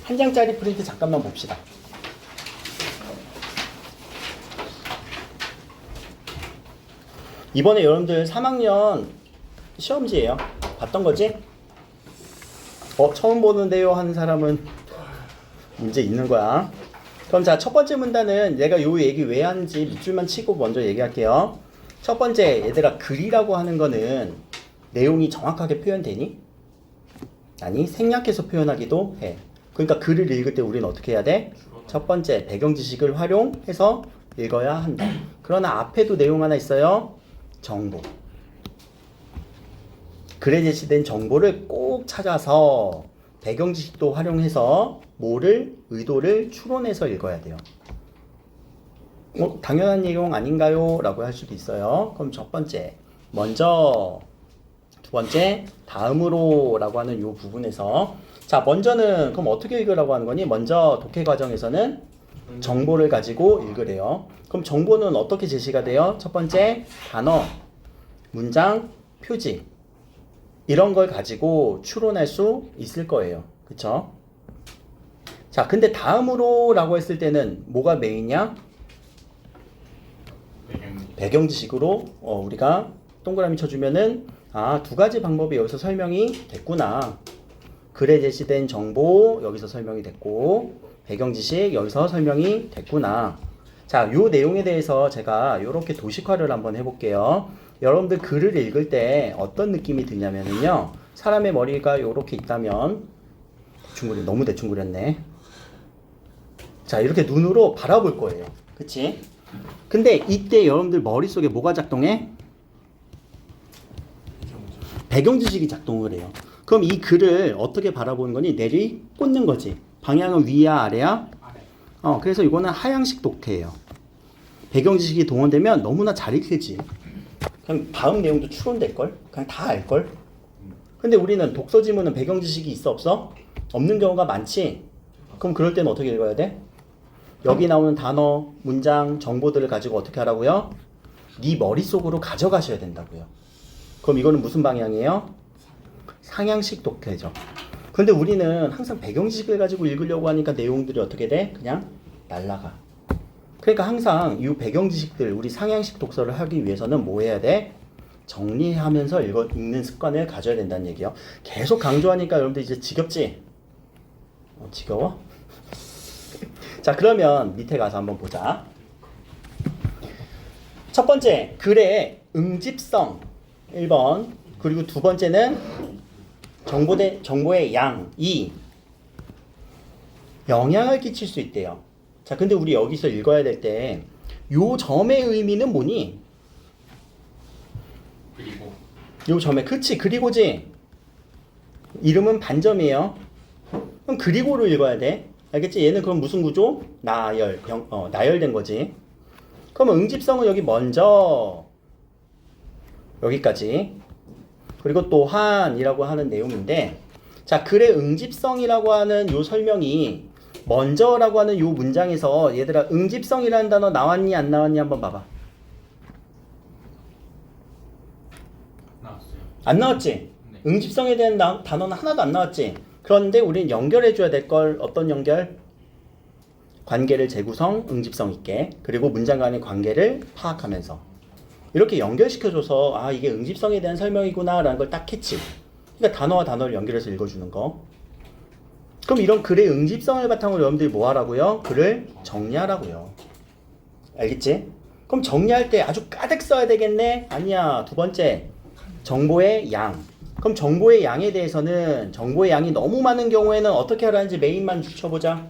한 장짜리 프린트 잠깐만 봅시다. 이번에 여러분들 3학년 시험지예요. 봤던 거지? 처음 보는데요 하는 사람은 문제 있는 거야. 그럼 자, 첫 번째 문단은 내가 요 얘기 왜 하는지 밑줄만 치고 먼저 얘기할게요. 첫 번째, 얘들아, 글이라고 하는 거는 내용이 정확하게 표현되니? 아니, 생략해서 표현하기도 해. 그러니까 글을 읽을 때 우리는 어떻게 해야 돼? 첫 번째, 배경 지식을 활용해서 읽어야 한다. 그러나 앞에도 내용 하나 있어요. 정보. 글에 제시된 정보를 꼭 찾아서 배경 지식도 활용해서 뭐를, 의도를 추론해서 읽어야 돼요. 당연한 내용 아닌가요? 라고 할 수도 있어요. 그럼 첫 번째, 먼저, 두 번째, 다음으로 라고 하는 요 부분에서, 자, 먼저는 그럼 어떻게 읽으라고 하는 거니? 먼저 독해 과정에서는 정보를 가지고 읽으래요. 그럼 정보는 어떻게 제시가 돼요? 첫 번째, 단어, 문장, 표지. 이런 걸 가지고 추론할 수 있을 거예요. 그쵸? 자, 근데 다음으로 라고 했을 때는 뭐가 메인이야? 배경 지식으로 우리가 동그라미 쳐주면은 두 가지 방법이 여기서 설명이 됐구나. 글에 제시된 정보 여기서 설명이 됐고 배경 지식 여기서 설명이 됐구나. 자, 요 내용에 대해서 제가 요렇게 도식화를 한번 해볼게요. 여러분들 글을 읽을 때 어떤 느낌이 드냐면요. 사람의 머리가 요렇게 있다면 너무 대충 그렸네. 자, 이렇게 눈으로 바라볼 거예요. 그치? 근데 이때 여러분들 머릿속에 뭐가 작동해? 배경 지식이 작동을 해요. 그럼 이 글을 어떻게 바라보는 거니? 내리 꽂는 거지. 방향은 위야 아래야? 아래. 그래서 이거는 하향식 독해예요. 배경 지식이 동원되면 너무나 잘 읽히지. 그냥 다음 내용도 추론될걸? 그냥 다 알걸? 근데 우리는 독서 지문은 배경 지식이 있어 없어? 없는 경우가 많지? 그럼 그럴 때는 어떻게 읽어야 돼? 여기 나오는 단어, 문장, 정보들을 가지고 어떻게 하라고요? 네 머릿속으로 가져가셔야 된다고요. 그럼 이거는 무슨 방향이에요? 상향식 독해죠. 근데 우리는 항상 배경 지식을 가지고 읽으려고 하니까 내용들이 어떻게 돼? 그냥 날아가. 그러니까 항상 이 배경 지식들, 우리 상향식 독서를 하기 위해서는 뭐 해야 돼? 정리하면서 읽는 습관을 가져야 된다는 얘기예요. 계속 강조하니까 여러분들 이제 지겹지? 지겨워? 자, 그러면 밑에 가서 한번 보자. 첫 번째, 글의 응집성 1번. 그리고 두 번째는 정보의 양 2. 영향을 끼칠 수 있대요. 자, 근데 우리 여기서 읽어야 될 때 요 점의 의미는 뭐니? 그리고 요 점에, 그치, 그리고지. 이름은 반점이에요. 그럼 그리고로 읽어야 돼. 알겠지? 얘는 그럼 무슨 구조? 나열된 거지. 그러면 응집성은 여기 먼저 여기까지. 그리고 또한이라고 하는 내용인데, 자, 글의 응집성이라고 하는 요 설명이 먼저라고 하는 요 문장에서 얘들아 응집성이라는 단어 나왔니 안 나왔니 한번 봐봐. 나왔어요. 안 나왔지? 네. 응집성에 대한 단어는 하나도 안 나왔지? 그런데 우리는 연결해줘야 될 걸 어떤 연결? 관계를 재구성, 응집성 있게. 그리고 문장 간의 관계를 파악하면서. 이렇게 연결시켜줘서 이게 응집성에 대한 설명이구나 라는 걸 딱 캐치. 그러니까 단어와 단어를 연결해서 읽어주는 거. 그럼 이런 글의 응집성을 바탕으로 여러분들이 뭐 하라고요? 글을 정리하라고요. 알겠지? 그럼 정리할 때 아주 가득 써야 되겠네? 아니야. 두 번째, 정보의 양. 그럼 정보의 양에 대해서는 정보의 양이 너무 많은 경우에는 어떻게 하라는지 메인만 붙여보자.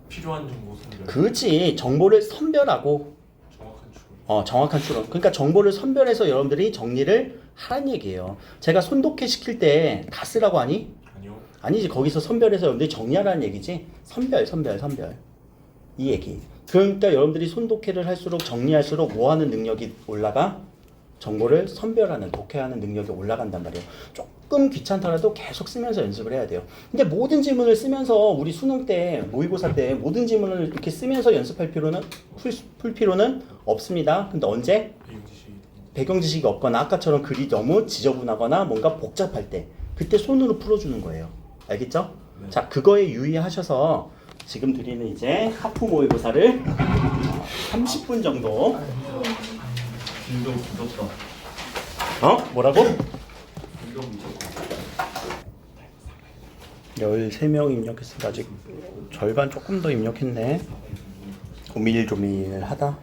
필요한 정보 선별. 그렇지. 정보를 선별하고 정확한 추론. 정확한 추론. 그러니까 정보를 선별해서 여러분들이 정리를 하란 얘기예요. 제가 손독해 시킬 때 다 쓰라고 하니? 아니요. 아니지. 거기서 선별해서 여러분들이 정리하라는 얘기지. 선별. 이 얘기. 그러니까 여러분들이 손독해를 할수록 정리할수록 뭐 하는 능력이 올라가? 정보를 선별하는, 독해하는 능력이 올라간단 말이에요. 조금 귀찮더라도 계속 쓰면서 연습을 해야 돼요. 근데 모든 지문을 쓰면서 우리 수능 때, 모의고사 때 모든 지문을 이렇게 쓰면서 연습할 필요는, 풀 필요는 없습니다. 근데 언제? 배경 지식이 없거나 아까처럼 글이 너무 지저분하거나 뭔가 복잡할 때, 그때 손으로 풀어주는 거예요. 알겠죠? 네. 자, 그거에 유의하셔서 지금 드리는 이제 하프 모의고사를 30분 정도. 인정 미쳤다. 뭐라고? 인정 미쳤다. 13명 입력했으니까 아직 절반 조금 더 입력했네. 조밀조밀하다.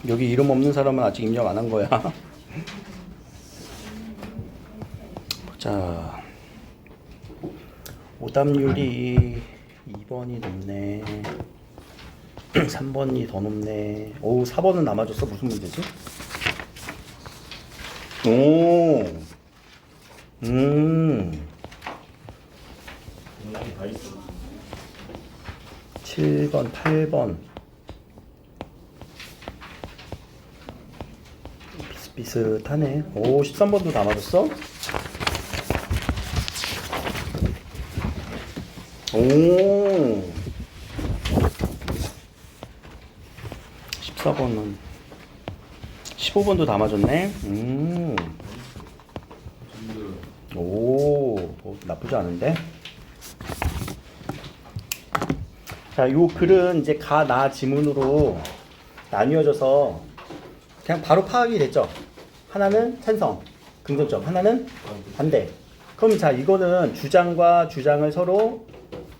여기 이름 없는 사람은 아직 입력 안 한 거야. 보자. 오답률이 2번이 높네. 3번이 더 높네. 오, 4번은 남아줬어. 무슨 문제지? 오. 다 있어. 7번, 8번. 비슷비슷하네. 오, 13번도 남아줬어? 오. 14번은 15번도 다 맞았네. 오, 나쁘지 않은데. 자, 요 글은 이제 가, 나 지문으로 나뉘어져서 그냥 바로 파악이 됐죠. 하나는 찬성, 긍정점, 하나는 반대. 그럼 자, 이거는 주장과 주장을 서로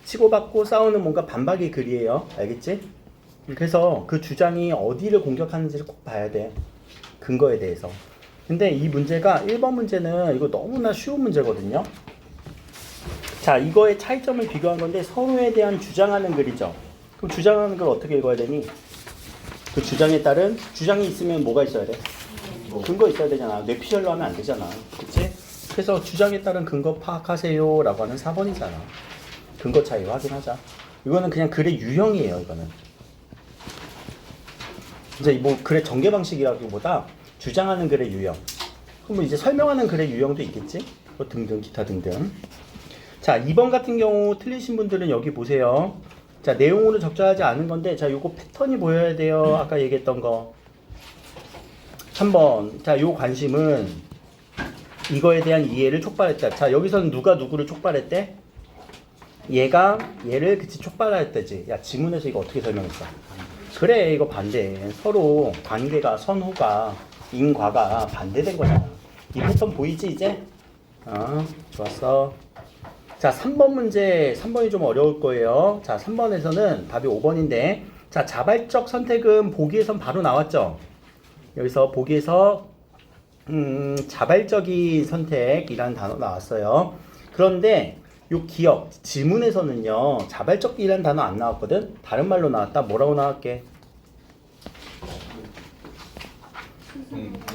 치고받고 싸우는 뭔가 반박의 글이에요. 알겠지? 그래서 그 주장이 어디를 공격하는지를 꼭 봐야 돼. 근거에 대해서. 근데 이 문제가 1번 문제는 이거 너무나 쉬운 문제거든요. 자, 이거의 차이점을 비교한 건데 서로에 대한 주장하는 글이죠. 그럼 주장하는 걸 어떻게 읽어야 되니? 그 주장에 따른 주장이 있으면 뭐가 있어야 돼? 근거 있어야 되잖아. 뇌피셜로 하면 안 되잖아. 그치? 그래서 주장에 따른 근거 파악하세요 라고 하는 4번이잖아. 근거 차이 확인하자. 이거는 그냥 글의 유형이에요. 이거는 이제 뭐 글의 전개 방식이라기보다 주장하는 글의 유형. 그럼 이제 설명하는 글의 유형도 있겠지? 뭐 등등 기타 등등. 자, 2번 같은 경우 틀리신 분들은 여기 보세요. 자, 내용으로 적절하지 않은 건데, 자, 요거 패턴이 보여야 돼요. 아까 얘기했던 거. 3번. 자, 요 관심은 이거에 대한 이해를 촉발했다. 자, 여기서는 누가 누구를 촉발했대? 얘가 얘를 그치 촉발했다지. 야, 지문에서 이거 어떻게 설명했어? 그래, 이거 반대. 서로 관계가 선후가 인과가 반대된 거잖아. 이 패턴 보이지 이제? 좋았어. 자, 3번 문제, 3번이 좀 어려울 거예요. 자, 3번에서는 답이 5번인데, 자, 자발적 선택은 보기에선 바로 나왔죠? 여기서 보기에서, 자발적인 선택이라는 단어 나왔어요. 그런데, 요 기억, 지문에서는요, 자발적이라는 단어 안 나왔거든? 다른 말로 나왔다. 뭐라고 나왔게?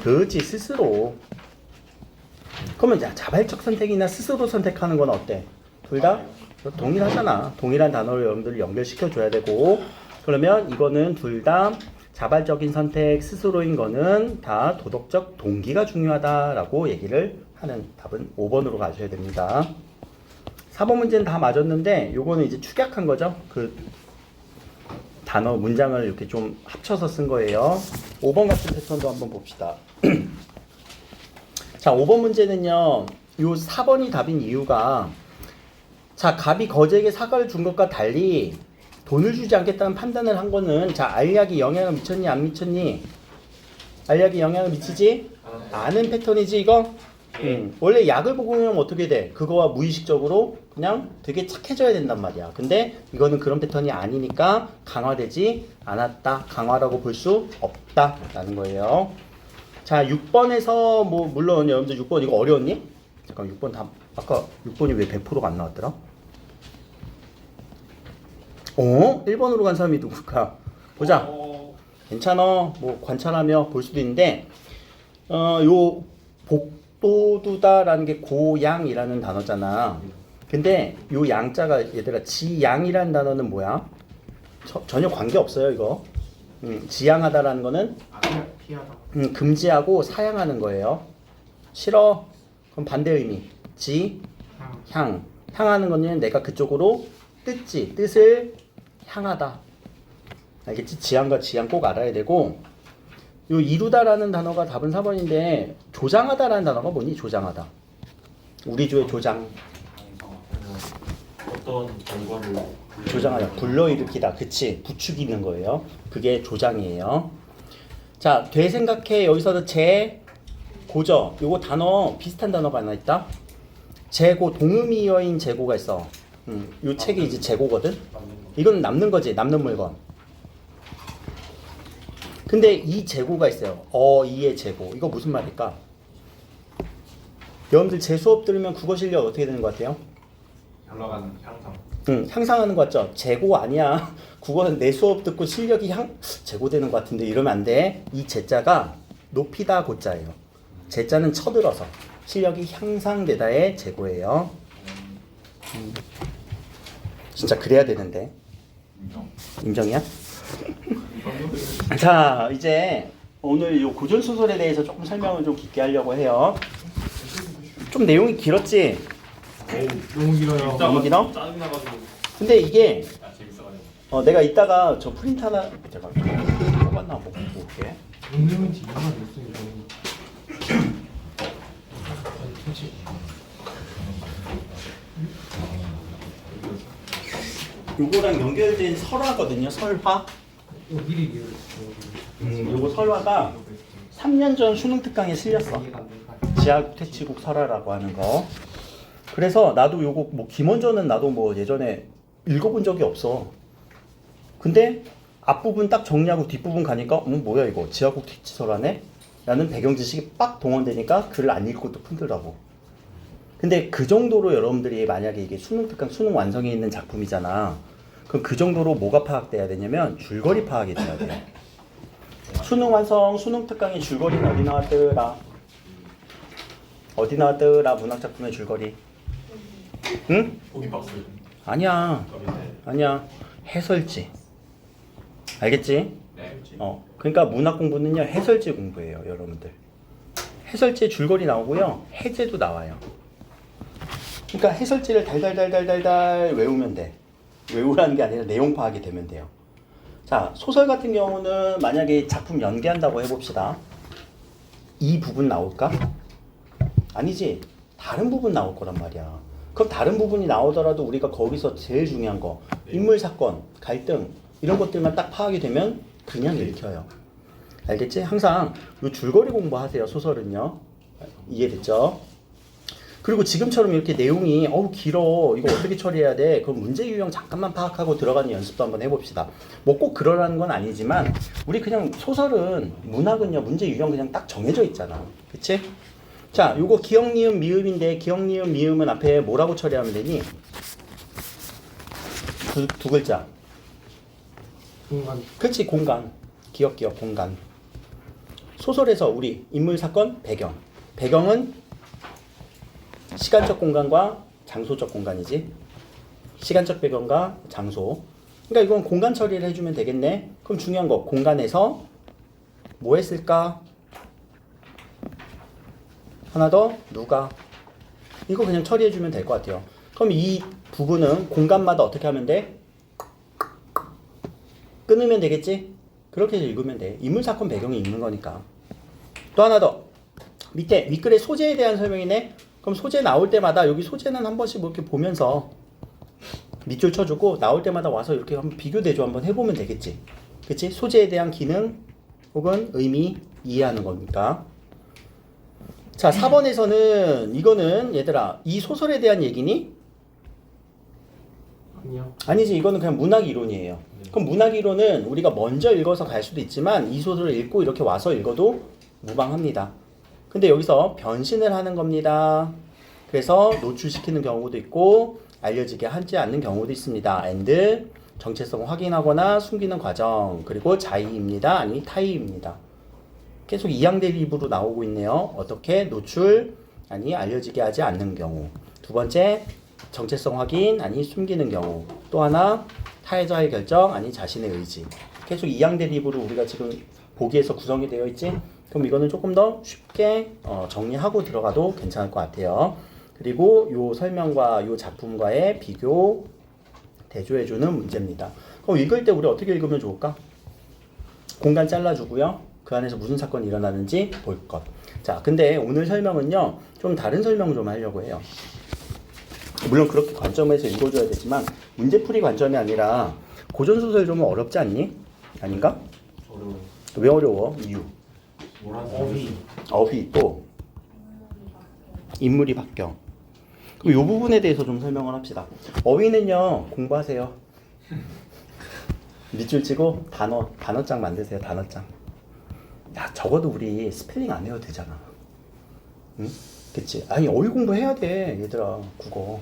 그렇지, 스스로. 그러면 자발적 선택이나 스스로 선택하는 건 어때? 둘 다 동일하잖아. 동일한 단어를 여러분들 연결시켜 줘야 되고, 그러면 이거는 둘 다 자발적인 선택, 스스로인 거는 다 도덕적 동기가 중요하다라고 얘기를 하는 답은 5번으로 가셔야 됩니다. 4번 문제는 다 맞았는데 요거는 이제 축약한 거죠. 그 단어 문장을 이렇게 좀 합쳐서 쓴 거예요. 5번 같은 패턴도 한번 봅시다. 자, 5번 문제는요. 요 4번이 답인 이유가, 자, 갑이 거제에게 사과를 준 것과 달리 돈을 주지 않겠다는 판단을 한 거는, 자, 알약이 영향을 미쳤니 안 미쳤니? 알약이 영향을 미치지? 아는 패턴이지 이거? 원래 약을 복용하면 어떻게 돼? 그거와 무의식적으로 그냥 되게 착해져야 된단 말이야. 근데 이거는 그런 패턴이 아니니까 강화되지 않았다. 강화라고 볼 수 없다라는 거예요. 자, 6번에서 뭐 물론 여러분들 6번 이거 어려웠니? 잠깐 6번 다 아까 6번이 왜 100%가 안 나왔더라? 1번으로 간 사람이 누굴까? 보자. 괜찮아. 뭐 관찰하며 볼 수도 있는데 요 복도두다라는 게 고양이라는 단어잖아. 근데 요 양자가 얘들아 지양이라는 단어는 뭐야? 전혀 관계 없어요 이거. 지양하다라는 거는 피하다. 금지하고 사양하는 거예요. 싫어. 그럼 반대 의미. 향. 향하는 거는 내가 그쪽으로 뜻을 향하다. 알겠지? 지향과 지향 꼭 알아야 되고, 요 이루다라는 단어가 답은 4번인데 조장하다라는 단어가 뭐니? 조장하다. 우리 주의 조장. 어떤 결과를 조장하다. 불러일으키다. 그치. 부추기는 거예요. 그게 조장이에요. 자, 돼 생각해. 여기서도 재, 고죠. 요거 단어 비슷한 단어가 하나 있다. 재고 동음이어인 재고가 있어. 요 책이 이제 재고거든. 이건 남는 거지. 남는 물건. 근데 이 재고가 있어요. 이의 재고. 이거 무슨 말일까? 여러분들 제 수업 들으면 국어 실력 어떻게 되는 것 같아요? 올라가는 향상. 향상하는 거 같죠? 재고 아니야. 국어는 내 수업 듣고 실력이 재고되는 것 같은데 이러면 안 돼. 이 재자가 높이다 고자예요. 재자는 쳐들어서 실력이 향상되다의 재고예요. 진짜 그래야 되는데. 인정이야? 자, 이제 오늘 이 고전 소설에 대해서 조금 설명을 좀 깊게 하려고 해요. 좀 내용이 길었지? 너무 길어요. 너무 길어? 짜증나가지고. 근데 이게 재밌어가지고. 내가 이따가 저 프린트 하나 제가 뽑았나 한번 보고 올게. 용량은 뒤에만 있어요. 요거랑 연결된 설화거든요. 설화. 미리 요거 설화가 3년 전 수능 특강에 실렸어. 이해가 안 되니까. 지하국 퇴치국 설화라고 하는 거. 그래서 나도 요거 뭐 김원전은 나도 뭐 예전에 읽어본 적이 없어. 근데 앞부분 딱 정리하고 뒷부분 가니까 뭐야 이거 지하국 퇴치 설화네? 라는 배경 지식이 빡 동원되니까 글을 안 읽고 또 풀더라고. 근데 그 정도로 여러분들이 만약에 이게 수능 특강 수능 완성에 있는 작품이잖아. 그럼 그 정도로 뭐가 파악돼야 되냐면 줄거리 파악이 돼야 돼. 수능 완성, 수능 특강의 줄거리는 어디 나왔더라? 어디 나왔더라? 문학 작품의 줄거리. 응? 보기 박스. 아니야. 아니야. 해설지. 알겠지? 네. 그러니까 문학 공부는요 해설지 공부예요, 여러분들. 해설지에 줄거리 나오고요, 해제도 나와요. 그러니까 해설지를 달달달달달달 외우면 돼. 외우라는 게 아니라 내용 파악이 되면 돼요. 자, 소설 같은 경우는 만약에 작품 연기한다고 해봅시다. 이 부분 나올까? 아니지. 다른 부분 나올 거란 말이야. 그럼 다른 부분이 나오더라도 우리가 거기서 제일 중요한 거, 인물, 사건, 갈등 이런 것들만 딱 파악이 되면 그냥 읽혀요. 알겠지? 항상 이 줄거리 공부하세요. 소설은요. 이해됐죠? 그리고 지금처럼 이렇게 내용이 길어. 이거 어떻게 처리해야 돼? 그럼 문제 유형 잠깐만 파악하고 들어가는 연습도 한번 해봅시다. 뭐 꼭 그러라는 건 아니지만 우리 그냥 소설은 문학은요 문제 유형 그냥 딱 정해져 있잖아. 그치? 자, 요거 기억, 니은, 미음인데 기억, 니은, 미음은 앞에 뭐라고 처리하면 되니? 두 글자. 공간. 그치, 공간. 기억, 공간. 소설에서 우리 인물, 사건, 배경. 배경은 시간적 공간과 장소적 공간이지. 시간적 배경과 장소. 그러니까 이건 공간 처리를 해주면 되겠네. 그럼 중요한 거, 공간에서 뭐 했을까? 하나 더, 누가? 이거 그냥 처리해주면 될 것 같아요. 그럼 이 부분은 공간마다 어떻게 하면 돼? 끊으면 되겠지? 그렇게 읽으면 돼. 인물, 사건, 배경이 있는 거니까. 또 하나 더. 밑에 윗글의 소재에 대한 설명이네. 그럼 소재 나올 때마다 여기 소재는 한 번씩 뭐 이렇게 보면서 밑줄 쳐주고 나올 때마다 와서 이렇게 한번 비교 대조 한번 해보면 되겠지. 그치? 소재에 대한 기능 혹은 의미 이해하는 겁니까? 자, 4번에서는 이거는 얘들아 이 소설에 대한 얘기니? 아니요. 아니지. 이거는 그냥 문학 이론이에요. 그럼 문학 이론은 우리가 먼저 읽어서 갈 수도 있지만 이 소설을 읽고 이렇게 와서 읽어도 무방합니다. 근데 여기서 변신을 하는 겁니다. 그래서 노출시키는 경우도 있고 알려지게 하지 않는 경우도 있습니다. and 정체성 확인하거나 숨기는 과정 그리고 자의입니다. 아니 타의입니다. 계속 이양대립으로 나오고 있네요. 어떻게 노출 아니 알려지게 하지 않는 경우. 두 번째 정체성 확인 아니 숨기는 경우. 또 하나 타의자의 결정 아니 자신의 의지. 계속 이양대립으로 우리가 지금 보기에서 구성이 되어 있지. 그럼 이거는 조금 더 쉽게 정리하고 들어가도 괜찮을 것 같아요. 그리고 요 설명과 요 작품과의 비교 대조해주는 문제입니다. 그럼 읽을 때 우리 어떻게 읽으면 좋을까? 공간 잘라주고요. 그 안에서 무슨 사건이 일어나는지 볼 것. 자, 근데 오늘 설명은요, 좀 다른 설명 좀 하려고 해요. 물론 그렇게 관점에서 읽어줘야 되지만 문제풀이 관점이 아니라 고전소설 좀 어렵지 않니? 아닌가? 어려워. 왜 어려워? 이유. 어휘 또 인물이 바뀌어. 그럼 이 부분에 대해서 좀 설명을 합시다. 어휘는요, 공부하세요. 밑줄 치고 단어장 만드세요. 단어장. 야, 적어도 우리 스펠링 안 해도 되잖아. 응? 그치? 아니, 어휘 공부해야 돼, 얘들아. 국어.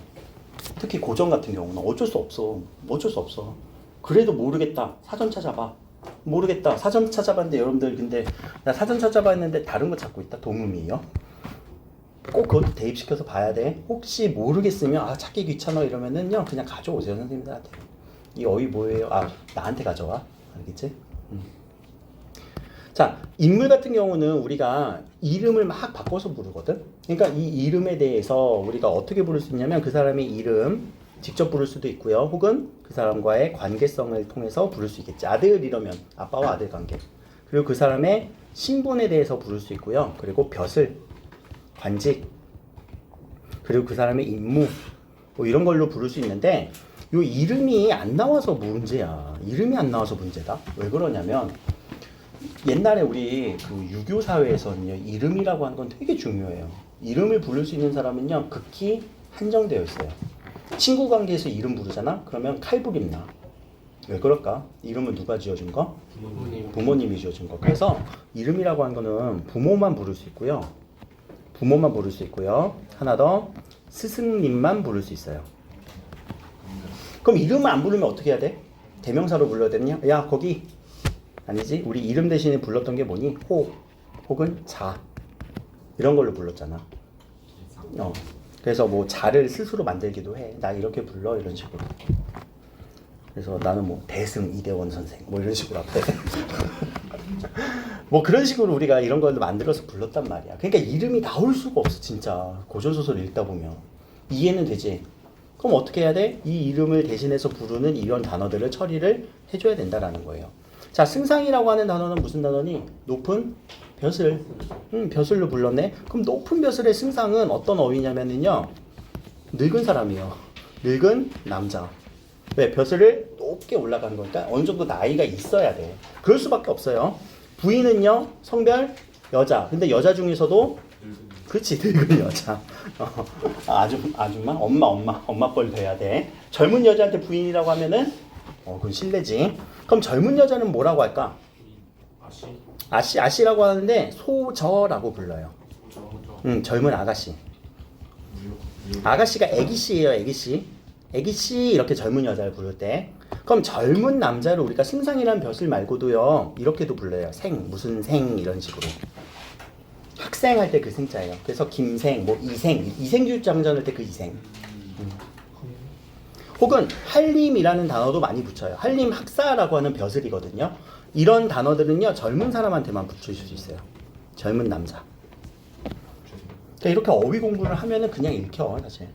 특히 고전 같은 경우는 어쩔 수 없어. 어쩔 수 없어. 그래도 모르겠다. 사전 찾아봐. 모르겠다. 사전 찾아봤는데 여러분들 근데 나 사전 찾아봤는데 다른 거 찾고 있다. 동음이요. 꼭 그것도 대입시켜서 봐야 돼. 혹시 모르겠으면 아 찾기 귀찮아 이러면은요 그냥 가져오세요 선생님들한테. 이 어휘 뭐예요? 아 나한테 가져와. 알겠지? 자, 인물 같은 경우는 우리가 이름을 막 바꿔서 부르거든. 그러니까 이 이름에 대해서 우리가 어떻게 부를 수 있냐면 그 사람의 이름 직접 부를 수도 있고요. 혹은 그 사람과의 관계성을 통해서 부를 수 있겠지. 아들 이러면 아빠와 아들 관계. 그리고 그 사람의 신분에 대해서 부를 수 있고요. 그리고 벼슬, 관직, 그리고 그 사람의 임무 뭐 이런 걸로 부를 수 있는데 요 이름이 안 나와서 문제야. 이름이 안 나와서 문제다. 왜 그러냐면 옛날에 우리 그 유교 사회에서는요 이름이라고 하는 건 되게 중요해요. 이름을 부를 수 있는 사람은요 극히 한정되어 있어요. 친구 관계에서 이름 부르잖아? 그러면 칼부림 나. 왜 그럴까? 이름은 누가 지어준 거? 부모님이 지어준 거. 그래서 이름이라고 하는 거는 부모만 부를 수 있고요. 부모만 부를 수 있고요. 하나 더 스승님만 부를 수 있어요. 그럼 이름을 안 부르면 어떻게 해야 돼? 대명사로 불러야 되느냐? 야 거기 아니지? 우리 이름 대신에 불렀던 게 뭐니? 혹은 자 이런 걸로 불렀잖아. 그래서 뭐 자를 스스로 만들기도 해. 나 이렇게 불러 이런 식으로. 그래서 나는 뭐 대승 이대원 선생 뭐 이런 식으로 앞에 뭐 그런 식으로 우리가 이런 걸 만들어서 불렀단 말이야. 그러니까 이름이 나올 수가 없어 진짜. 고전소설 읽다 보면 이해는 되지. 그럼 어떻게 해야 돼? 이 이름을 대신해서 부르는 이런 단어들을 처리를 해줘야 된다라는 거예요. 자, 승상이라고 하는 단어는 무슨 단어니? 높은 벼슬. 벼슬로 불렀네. 그럼 높은 벼슬의 승상은 어떤 어휘냐면은요. 늙은 사람이에요. 늙은 남자. 왜? 벼슬을 높게 올라가는 거니까 어느 정도 나이가 있어야 돼. 그럴 수밖에 없어요. 부인은요. 성별 여자. 근데 여자 중에서도 그렇지 늙은 여자. 아줌마? 엄마 뻘 돼야 돼. 젊은 여자한테 부인이라고 하면은 그건 실례지. 그럼 젊은 여자는 뭐라고 할까? 아씨라고 하는데 소저라고 불러요. 젊은 아가씨. 아가씨가 애기씨예요, 애기씨. 애기씨 이렇게 젊은 여자를 부를 때. 그럼 젊은 남자를 우리가 승상이라는 벼슬 말고도요 이렇게도 불러요. 무슨 생 이런 식으로. 학생 할 때 그 생자예요. 그래서 김생, 뭐 이생규장전 할 때 그 이생. 혹은 한림이라는 단어도 많이 붙여요. 한림 학사라고 하는 벼슬이거든요. 이런 단어들은요 젊은 사람한테만 붙일 수 있어요. 젊은 남자. 그러니까 이렇게 어휘 공부를 하면은 그냥 읽혀 사실.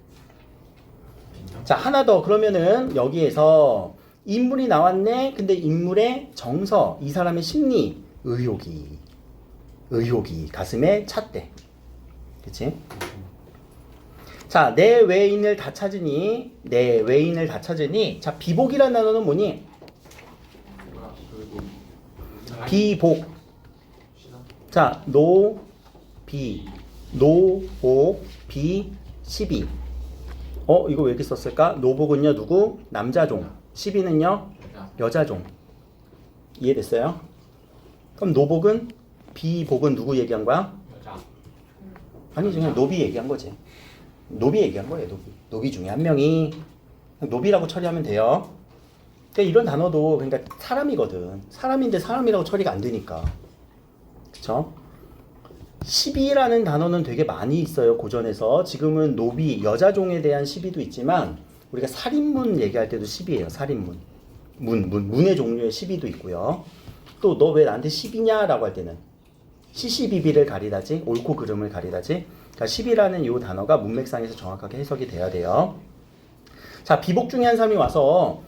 자, 하나 더. 그러면은 여기에서 인물이 나왔네. 근데 인물의 정서, 이 사람의 심리, 의욕이 가슴에 찼대. 그치? 자, 내 외인을 다 찾으니. 자, 비복이라는 단어는 뭐니? 비복. 자, 노복, 시비. 이거 왜 이렇게 썼을까? 노복은요, 누구? 남자종. 시비는요, 여자종. 이해됐어요? 그럼 노복은, 비복은 누구 얘기한 거야? 여자. 아니, 그냥 노비 얘기한 거지. 노비 얘기한 거예요, 노비 중에 한 명이. 노비라고 처리하면 돼요. 그러니까 이런 단어도 그러니까 사람이거든. 사람인데 사람이라고 처리가 안 되니까. 그쵸? 시비라는 단어는 되게 많이 있어요, 고전에서. 지금은 노비, 여자종에 대한 시비도 있지만 우리가 살인문 얘기할 때도 시비예요, 살인문. 문의 종류의 시비도 있고요. 또 너 왜 나한테 시비냐라고 할 때는 시시비비를 가리다지, 옳고 그름을 가리다지. 그러니까 시비라는 이 단어가 문맥상에서 정확하게 해석이 돼야 돼요. 자, 비복 중에 한 사람이 와서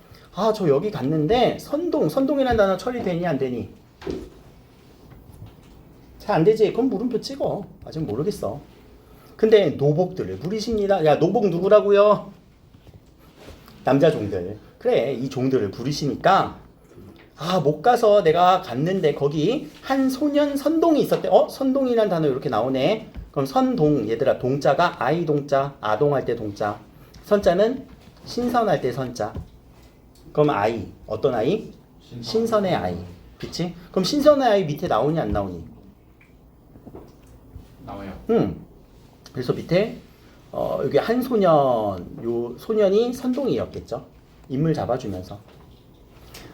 저 여기 갔는데 선동이라는 단어 처리되니 안 되니? 잘 안 되지? 그럼 물음표 찍어. 아직 모르겠어. 근데 노복들을 부리십니다. 야, 노복 누구라고요? 남자 종들. 그래, 이 종들을 부리시니까 아, 못 가서 내가 갔는데 거기 한 소년 선동이 있었대. 선동이라는 단어 이렇게 나오네. 그럼 선동, 얘들아, 동자가 아이 동자, 아동할 때 동자. 선자는 신선할 때 선자. 그럼 아이, 어떤 아이? 신선의 아이. 그치? 그럼 신선의 아이 밑에 나오니 안 나오니? 나와요. 그래서 밑에 여기 한 소년, 요 소년이 선동이었겠죠. 인물 잡아주면서.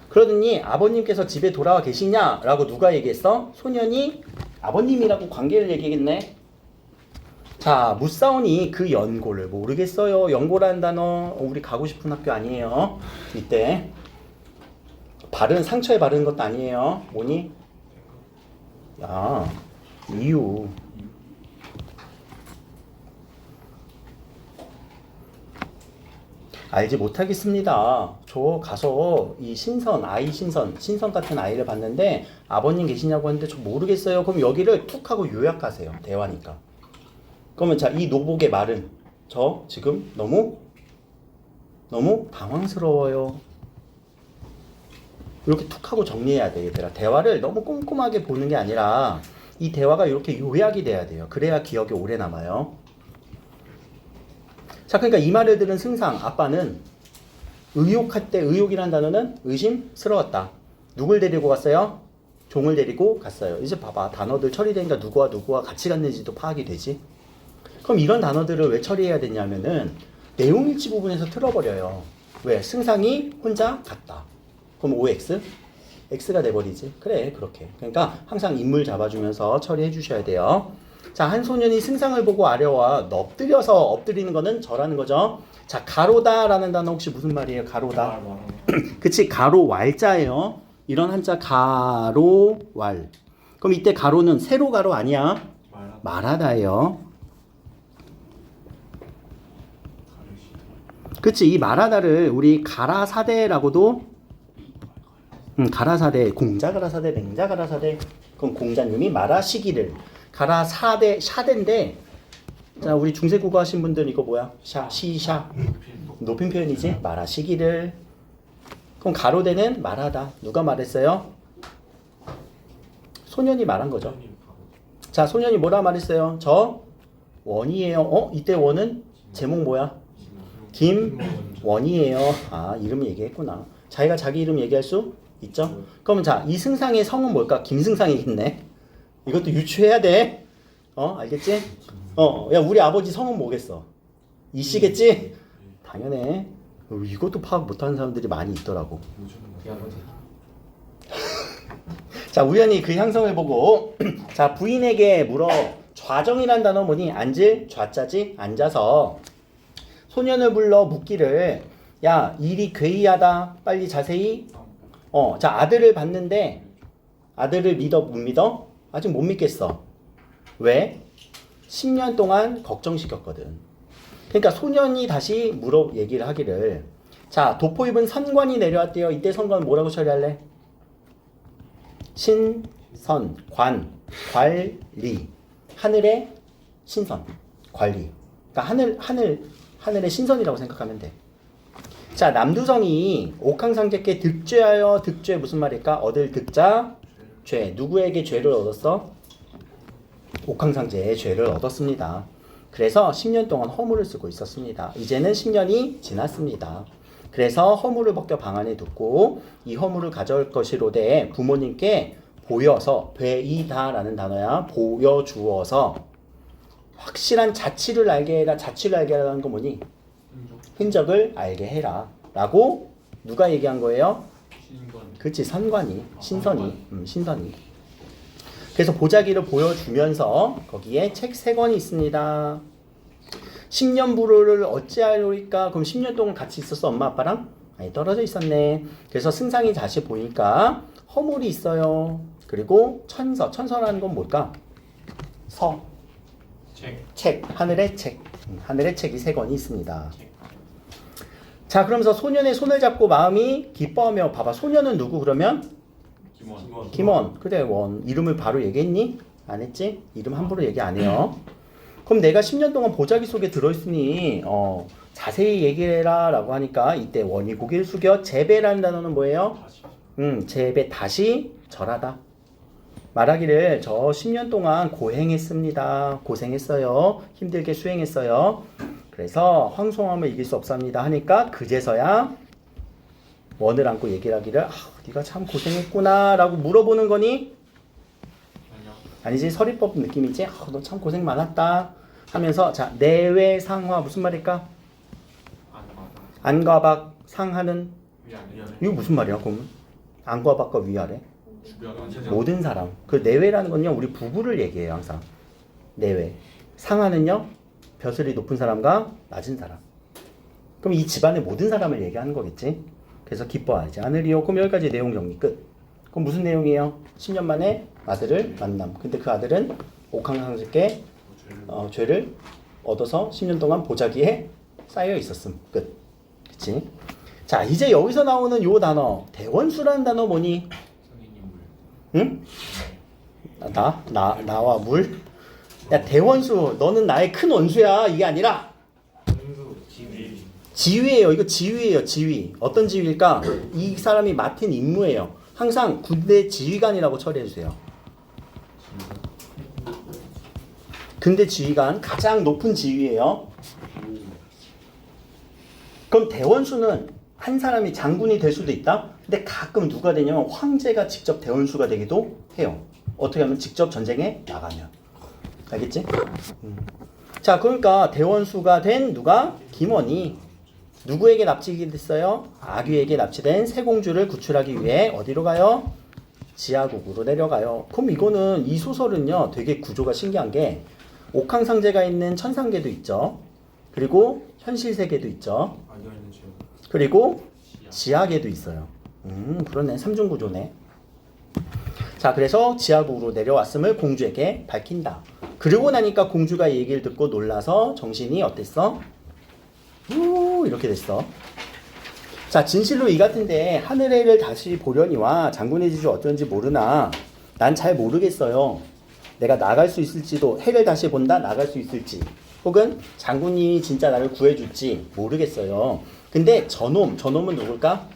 그러더니 아버님께서 집에 돌아와 계시냐라고 누가 얘기했어? 소년이 아버님이라고 관계를 얘기했네. 자, 무사오니 그 연고를 모르겠어요. 연고라는 단어 우리 가고 싶은 학교 아니에요. 이때 상처에 바르는 것도 아니에요. 뭐니? 야, 이유. 알지 못하겠습니다. 저 가서 이 아이 신선 같은 아이를 봤는데 아버님 계시냐고 하는데 저 모르겠어요. 그럼 여기를 툭 하고 요약하세요. 대화니까. 그러면 자, 이 노복의 말은 저 지금 너무 당황스러워요. 이렇게 툭 하고 정리해야 돼, 얘들아. 대화를 너무 꼼꼼하게 보는 게 아니라 이 대화가 이렇게 요약이 돼야 돼요. 그래야 기억에 오래 남아요. 자, 그러니까 이 말을 들은 승상 아빠는 의욕할 때, 의욕이라는 단어는 의심스러웠다. 누굴 데리고 갔어요? 종을 데리고 갔어요. 이제 봐봐, 단어들 처리되니까 누구와 같이 갔는지도 파악이 되지. 그럼 이런 단어들을 왜 처리해야 되냐면은 내용일치 부분에서 틀어버려요. 왜? 승상이 혼자 갔다. 그럼 OX? X가 돼버리지. 그래, 그렇게. 그러니까 항상 인물 잡아주면서 처리해 주셔야 돼요. 자, 한 소년이 승상을 보고 아려와 엎드려서 엎드리는 거는 저라는 거죠. 자, 가로다라는 단어 혹시 무슨 말이에요? 가로다. 그치, 가로 왈자예요. 이런 한자 가로 왈. 그럼 이때 가로는 세로 가로 아니야? 말하다예요. 그치, 이 말하다를 우리 가라사대라고도 가라사대, 공자가라사대, 맹자가라사대. 그럼 공자님이 말하시기를 가라사대, 샤대인데 자, 우리 중세국어 하신 분들 이거 뭐야? 시샤 높임 표현이지? 말하시기를. 그럼 가로대는 말하다. 누가 말했어요? 소년이 말한 거죠. 자, 소년이 뭐라 말했어요? 저 원이에요. 이때 원은 제목 뭐야? 김원이에요. 아, 이름 얘기했구나. 자기가 자기 이름 얘기할 수 있죠? 그러면 자, 이 승상의 성은 뭘까? 김승상이겠네. 이것도 유추해야 돼. 알겠지? 야, 우리 아버지 성은 뭐겠어? 이씨겠지? 당연해. 이것도 파악 못하는 사람들이 많이 있더라고. 자, 우연히 그 향성을 보고 자, 부인에게 물어. 좌정이란 단어 뭐니? 앉을 좌자지? 앉아서 소년을 불러 묻기를 야, 일이 괴이하다. 빨리 자세히. 자, 아들을 봤는데 아들을 믿어 못 믿어? 아직 못 믿겠어. 왜? 10년 동안 걱정시켰거든. 그러니까 소년이 다시 얘기를 하기를 자, 도포 입은 선관이 내려왔대요. 이때 선관 뭐라고 처리할래? 신선, 관리. 하늘의 신선, 관리. 그러니까 하늘의 신선이라고 생각하면 돼. 자, 남두성이 옥황상제께 득죄하여 득죄 무슨 말일까? 얻을 득자 죄. 누구에게 죄를 얻었어? 옥황상제의 죄를 얻었습니다. 그래서 10년 동안 허물을 쓰고 있었습니다. 이제는 10년이 지났습니다. 그래서 허물을 벗겨 방 안에 두고 이 허물을 가져올 것이로되 부모님께 보여서 되이다라는 단어야. 보여주어서 확실한 자취를 알게 해라. 자취를 알게 하라는 건 뭐니? 흔적을 알게 해라 라고 누가 얘기한 거예요? 그치, 선관이, 신선이. 그래서 보자기를 보여주면서 거기에 책 3권이 있습니다. 10년 불후를 어찌하리까? 그럼 10년 동안 같이 있었어, 엄마 아빠랑? 아니, 떨어져 있었네. 그래서 승상이 다시 보니까 허물이 있어요. 그리고 천서라는 건 뭘까? 책, 하늘의 책. 하늘의 책이 3권이 있습니다. 자, 그러면서 소년의 손을 잡고 마음이 기뻐하며. 봐봐, 소년은 누구 그러면? 김원. 그래, 원. 이름을 바로 얘기했니? 안 했지? 이름 함부로 얘기 안 해요. 그럼 내가 10년 동안 보자기 속에 들어있으니 자세히 얘기해라 라고 하니까 이때 원이 고개를 숙여 재배라는 단어는 뭐예요? 재배 다시 절하다. 말하기를 저 10년 동안 고행했습니다. 고생했어요. 힘들게 수행했어요. 그래서 황송함을 이길 수 없습니다 하니까 그제서야 원을 안고 얘기를 하기를 네가 참 고생했구나 라고 물어보는 거니? 아니지. 서리법 느낌이지. 너 참 고생 많았다 하면서 자 내외상화 무슨 말일까? 안과 밖 상하는 이거 무슨 말이야 그러면? 안과 밖과 위아래 모든 사람. 그 내외라는 건요 우리 부부를 얘기해요 항상. 내외. 상하는요 벼슬이 높은 사람과 낮은 사람. 그럼 이 집안의 모든 사람을 얘기하는 거겠지. 그래서 기뻐하지 않으리요. 그럼 여기까지 내용 정리 끝. 그럼 무슨 내용이에요? 10년 만에 아들을 만남. 근데 그 아들은 옥황상제께 죄를 얻어서 10년 동안 보자기에 쌓여 있었음. 끝. 그치? 자 이제 여기서 나오는 요 단어 대원수라는 단어 뭐니? 응? 나와 물? 야 대원수 너는 나의 큰 원수야 이게 아니라 지위예요. 이거 지위예요. 지위. 어떤 지위일까? 이 사람이 맡은 임무예요. 항상 군대 지휘관이라고 처리해주세요. 군대 지휘관 가장 높은 지위예요. 그럼 대원수는 한 사람이 장군이 될 수도 있다. 근데 가끔 누가 되냐면 황제가 직접 대원수가 되기도 해요. 어떻게 하면 직접 전쟁에 나가면. 알겠지? 자 그러니까 대원수가 된 누가? 김원이. 누구에게 납치가 됐어요? 아귀에게 납치된 새 공주를 구출하기 위해 어디로 가요? 지하국으로 내려가요. 그럼 이거는 이 소설은요 되게 구조가 신기한 게 옥황상제가 있는 천상계도 있죠. 그리고 현실세계도 있죠. 그리고 지하계도 있어요. 그러네. 삼중구조네. 자 그래서 지하국으로 내려왔음을 공주에게 밝힌다. 그러고 나니까 공주가 이 얘기를 듣고 놀라서 정신이 어땠어? 이렇게 됐어. 자 진실로 이 같은데 하늘의 일을 다시 보려니와 장군의 지주 어쩐지 모르나 난 잘 모르겠어요. 내가 나갈 수 있을지도 해를 다시 본다 나갈 수 있을지 혹은 장군이 진짜 나를 구해줄지 모르겠어요. 근데 저놈은 누굴까?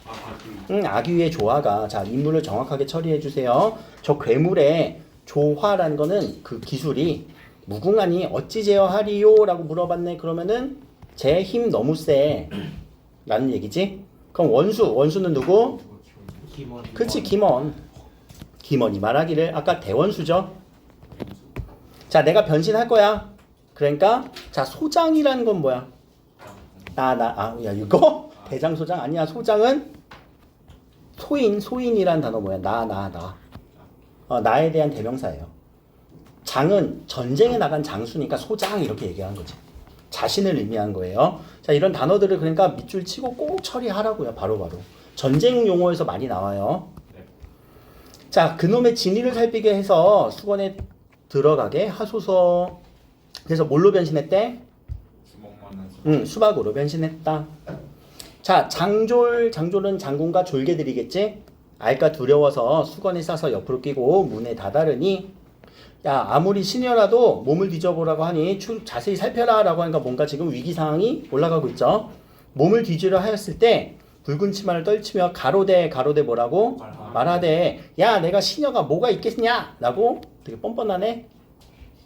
아귀의 조화가 자 인물을 정확하게 처리해주세요. 저 괴물의 조화라는 거는 그 기술이 무궁하니 어찌 제어하리요? 라고 물어봤네. 그러면은 제 힘 너무 세 라는 얘기지. 그럼 원수는 누구? 그치 김원이 말하기를 아까 대원수죠. 자 내가 변신할 거야. 그러니까 자 소장이라는 건 뭐야? 야 이거 대장소장 아니야. 소장은 소인이라는 단어 뭐야? 나에 대한 대명사예요. 장은 전쟁에 나간 장수니까 소장 이렇게 얘기하는 거지. 자신을 의미한 거예요. 자 이런 단어들을 그러니까 밑줄 치고 꼭 처리하라고요. 바로바로. 전쟁 용어에서 많이 나와요. 자 그놈의 진위를 살피게 해서 수건에 들어가게 하소서. 그래서 뭘로 변신했대? 수박으로 변신했다. 자 장졸은 장군과 졸개들이겠지? 알까 두려워서 수건에 싸서 옆으로 끼고 문에 다다르니 야 아무리 신이라도 몸을 뒤져보라고 하니 자세히 살펴라 라고 하니까 뭔가 지금 위기상황이 올라가고 있죠. 몸을 뒤지려 하였을 때 붉은 치마를 떨치며 가로대 뭐라고? 말하되 야 내가 시녀가 뭐가 있겠냐 라고 되게 뻔뻔하네.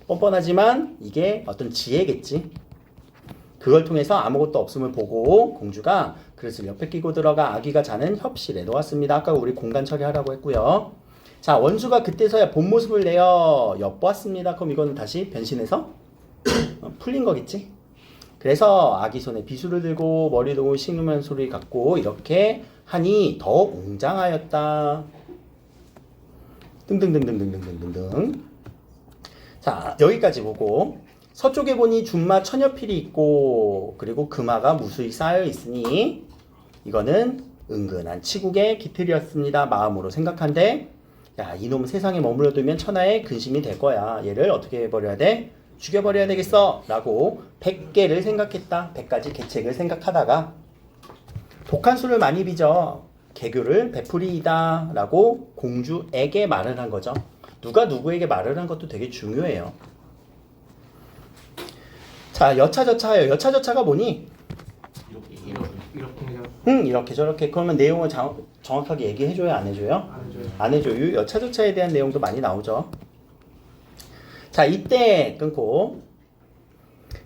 뻔뻔하지만 이게 어떤 지혜겠지. 그걸 통해서 아무것도 없음을 보고 공주가 그릇을 옆에 끼고 들어가 아기가 자는 협실에 놓았습니다. 아까 우리 공간 처리하라고 했고요. 자 원수가 그때서야 본 모습을 내어 엿보았습니다. 그럼 이거는 다시 변신해서 풀린 거겠지. 그래서 아기 손에 비수를 들고 머리도 싱그만 소리 갖고 이렇게 하니 더 웅장하였다. 등등등등등등등등. 자 여기까지 보고 서쪽에 보니 준마 천여필이 있고 그리고 금화가 무수히 쌓여 있으니 이거는 은근한 치국의 기틀이었습니다. 마음으로 생각한데 야 이놈 세상에 머물러두면 천하의 근심이 될 거야. 얘를 어떻게 해버려야 돼? 죽여버려야 되겠어 라고 100개를 생각했다. 100가지 계책을 생각하다가 독한술을 많이 빚어 개교를 베풀이이다 라고 공주에게 말을 한 거죠. 누가 누구에게 말을 한 것도 되게 중요해요. 자, 여차저차예요. 여차저차가 뭐니? 이렇게 이렇게 저렇게. 그러면 내용을 정확하게 얘기해줘요, 안 해줘요? 안 해줘요. 안 해줘요. 여차저차에 대한 내용도 많이 나오죠. 자, 이때 끊고.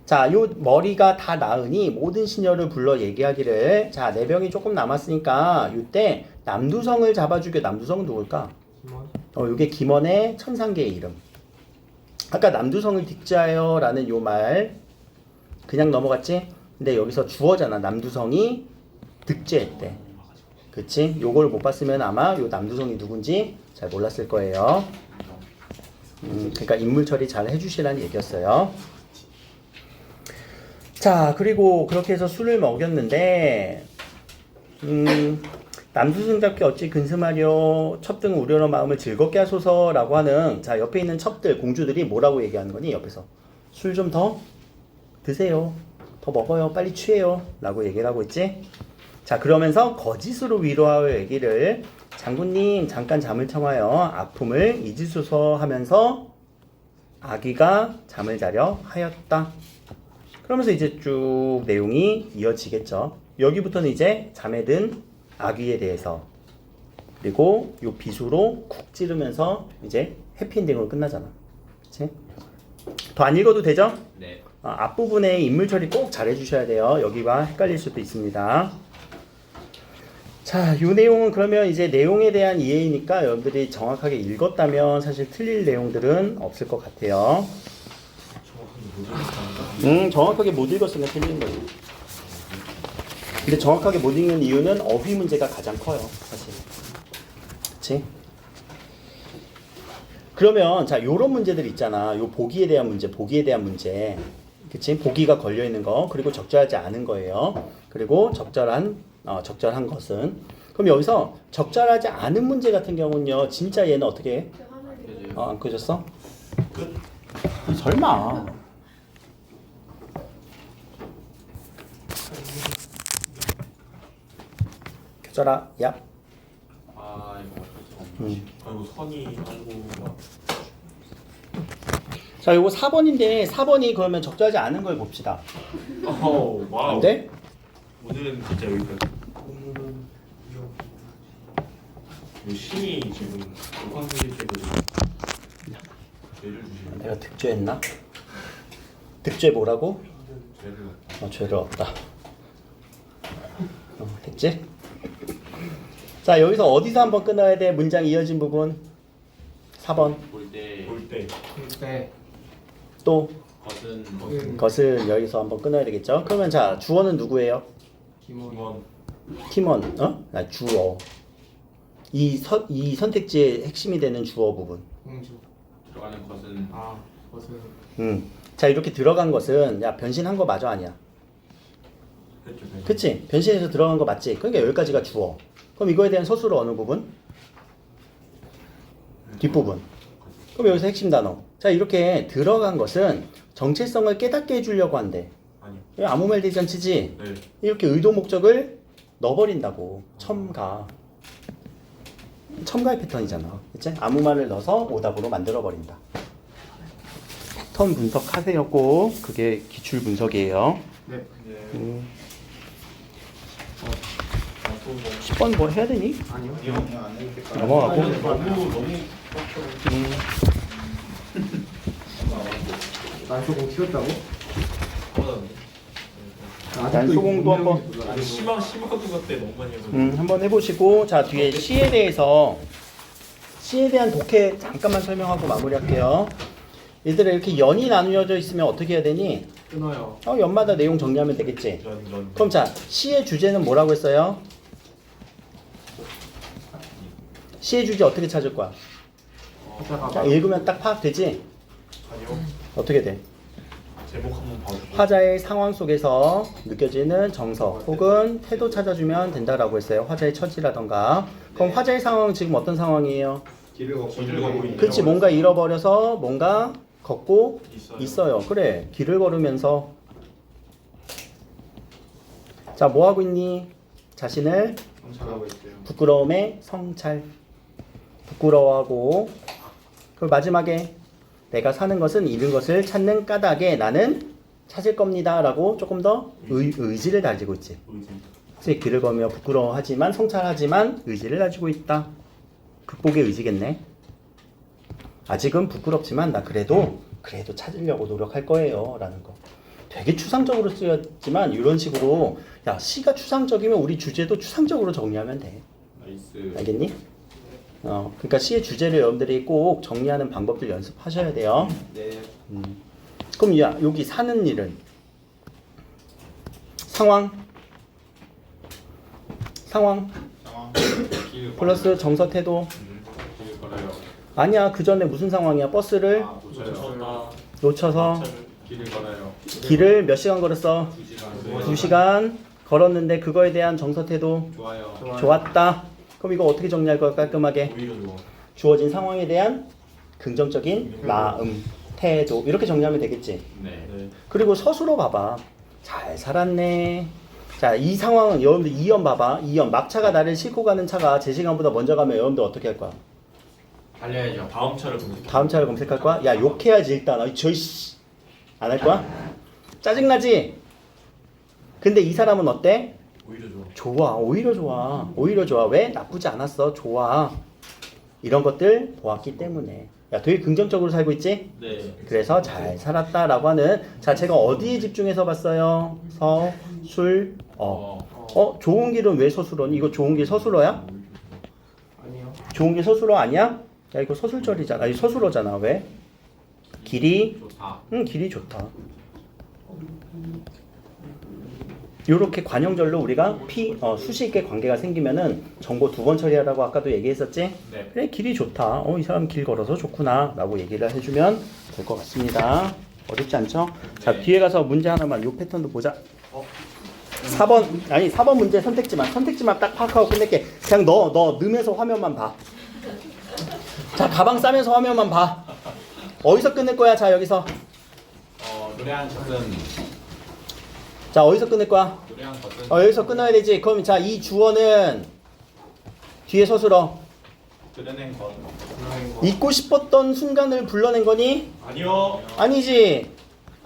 자, 요 머리가 다 나으니 모든 시녀를 불러 얘기하기를. 자, 내 병이 조금 남았으니까 이때 남두성을 잡아주게. 남두성은 누굴까? 김원. 요게 김원의 천상계의 이름. 아까 남두성을 딕자하여 라는 요 말 그냥 넘어갔지? 근데 여기서 주어잖아. 남두성이 득제했대. 그치? 요걸 못 봤으면 아마 요 남두성이 누군지 잘 몰랐을 거예요. 그러니까 인물 처리 잘 해주시라는 얘기였어요. 자, 그리고 그렇게 해서 술을 먹였는데 남수승답게 어찌 근심하려 첩등 우려러 마음을 즐겁게 하소서라고 하는, 자, 옆에 있는 첩들 공주들이 뭐라고 얘기하는 거니? 옆에서 술 좀 더 드세요, 더 먹어요, 빨리 취해요 라고 얘기를 하고 있지. 자, 그러면서 거짓으로 위로하여 얘기를, 장군님 잠깐 잠을 청하여 아픔을 잊으소서 하면서 아기가 잠을 자려 하였다. 그러면서 이제 쭉 내용이 이어지겠죠. 여기부터는 이제 잠에 든 아기에 대해서, 그리고 요 비수로 쿡 찌르면서 이제 해피엔딩으로 끝나잖아. 그치? 더 안 읽어도 되죠? 네. 앞부분에 인물 처리 꼭 잘 해주셔야 돼요. 여기와 헷갈릴 수도 있습니다. 자, 요 내용은 그러면 이제 내용에 대한 이해이니까 여러분들이 정확하게 읽었다면 사실 틀릴 내용들은 없을 것 같아요. 정확하게 못 읽었으면 틀리는 거죠. 근데 정확하게 못 읽는 이유는 어휘 문제가 가장 커요, 사실. 그치? 그러면 자, 요런 문제들 있잖아. 요 보기에 대한 문제, 보기에 대한 문제. 그치? 보기가 걸려 있는 거, 그리고 적절하지 않은 거예요. 그리고 적절한 것은. 그럼 여기서 적절하지 않은 문제 같은 경우는요, 진짜 얘는 어떻게 해? 안 끄졌어? 끝. 설마. 켜져라, 야. 아 이거 아이고 선이 아이고 막. 자, 요거 4번인데 4번이 그러면 적절하지 않은 걸 봅시다. 와우. 안 돼? 오늘은 진짜 여기까지. 이 신이 지금 녹화하실 때도 죄를 주시는. 내가 득죄했나? 득죄 뭐라고? 죄를. 죄를 없다. 됐지? 자, 여기서 어디서 한번 끊어야 돼? 문장 이어진 부분. 4번. 볼 때. 네. 또 것은 것은 여기서 한번 끊어야 되겠죠? 그러면 자, 주어는 누구예요? 김원. 팀원. 주어. 이 선택지의 핵심이 되는 주어 부분. 공주. 들어가는 것은 것은. 자, 이렇게 들어간 것은, 야, 변신한 거 맞아, 아니야? 했죠. 그치? 변신해서 들어간 거 맞지? 그러니까 여기까지가 주어. 그럼 이거에 대한 서술은 어느 부분? 뒷부분. 그럼 여기서 핵심 단어. 자, 이렇게 들어간 것은 정체성을 깨닫게 해주려고 한대. 아니요. 아무 말 되지 않지? 네. 이렇게 의도 목적을 넣어버린다고. 첨가의 패턴이잖아. 그치? 아무 말을 넣어서 오답으로 만들어버린다. 패턴 분석하세요, 꼭. 그게 기출 분석이에요. 네. 네. 10번 뭐 해야 되니? 아니요. 그냥 안 해도 될까요? 넘어가고. 너무 난소공 튀었다고? 난소공도 한번 심한 것 때 너무 많이 해서. 한번 해보시고, 자, 뒤에 C에 대한 독해 잠깐만 설명하고 마무리할게요. 얘들아, 이렇게 연이 나누어져 있으면 어떻게 해야 되니? 끊어요. 연마다 내용 정리하면 되겠지. 연. 그럼 자, C의 주제는 뭐라고 했어요? C의 주제 어떻게 찾을 거야? 자, 읽으면 딱 파악되지? 아니요. 어떻게 돼? 제목 한번 봐주세요. 화자의 상황 속에서 느껴지는 정서 혹은 태도 찾아주면 된다라고 했어요. 화자의 처지라던가. 그럼 화자의 상황은 지금 어떤 상황이에요? 길을 걷고 있는. 그렇지, 뭔가 잃어버려서 뭔가 걷고 있어요. 그래, 길을 걸으면서. 자, 뭐 하고 있니? 자신을 잘하고 있어요. 부끄러움에 성찰. 부끄러워하고, 그리고 마지막에 내가 사는 것은 잃은 것을 찾는 까닭에 나는 찾을 겁니다 라고 조금 더 의지를 가지고 있지. 그래서 길을 걸으며 부끄러워하지만 성찰하지만 의지를 가지고 있다. 극복의 의지겠네. 아직은 부끄럽지만 나 그래도 찾으려고 노력할 거예요 라는 거. 되게 추상적으로 쓰였지만 이런 식으로 야 시가 추상적이면 우리 주제도 추상적으로 정리하면 돼. 나이스. 알겠니? 그러니까 시의 주제를 여러분들이 꼭 정리하는 방법들 연습하셔야 돼요. 네. 그럼 야 여기 사는 일은 상황 길 플러스 정서 태도. 길 걸어요. 아니야 그 전에 무슨 상황이야? 버스를 놓쳤다. 놓쳐서 길을 걸어요. 길을 몇 시간 걸었어? 2시간 걸었는데 그거에 대한 정서 태도 좋아요. 좋았다. 그럼 이거 어떻게 정리할 거야? 깔끔하게 오히려 좋아. 주어진 상황에 대한 긍정적인 마음, 태도 이렇게 정리하면 되겠지. 네. 그리고 서술어 봐봐. 잘 살았네. 자, 이 상황은 여러분들 2연 봐봐. 2연 막차가 나를 싣고 가는 차가 제 시간보다 먼저 가면 여러분들 어떻게 할 거야? 달려야죠. 다음 차를 검색. 다음 차를 검색할 거야? 야 욕해야지 일단. 어이 저이씨 안 할 거야? 짜증나지? 근데 이 사람은 어때? 오히려 좋아. 좋아. 오히려 좋아. 오히려 좋아. 왜? 나쁘지 않았어. 좋아. 이런 것들 보았기 때문에. 야 되게 긍정적으로 살고 있지? 네. 그래서 잘 살았다라고 하는. 자 제가 어디에 집중해서 봤어요? 좋은 길은 왜 서술어니? 이거 좋은 길 서술어야? 아니요. 좋은 길 서술어 아니야? 야 이거 서술절이잖아. 아니 서술어잖아. 왜? 길이 좋다. 길이 좋다. 요렇게 관형절로 우리가 수식의 관계가 생기면은 정보 2번 처리하라고 아까도 얘기했었지? 네. 그래 길이 좋다. 이 사람 길 걸어서 좋구나 라고 얘기를 해주면 될 것 같습니다. 어렵지 않죠? 자 뒤에 가서 문제 하나만 요 패턴도 보자. 4번 문제 선택지만 딱 파악하고 끝낼게. 그냥 너 넣으면서 화면만 봐. 자 가방 싸면서 화면만 봐. 어디서 끝낼 거야? 자 여기서. 노래한 것은 자 어디서 끝낼 거야? 노래한 것은 여기서 끊어야 되지. 그럼 자 이 주어는 뒤에 서술어. 그려낸 것. 잊고 싶었던 순간을 불러낸 거니? 아니요. 아니지.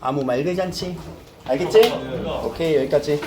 아무 말 되지 않지. 알겠지? 오케이 여기까지.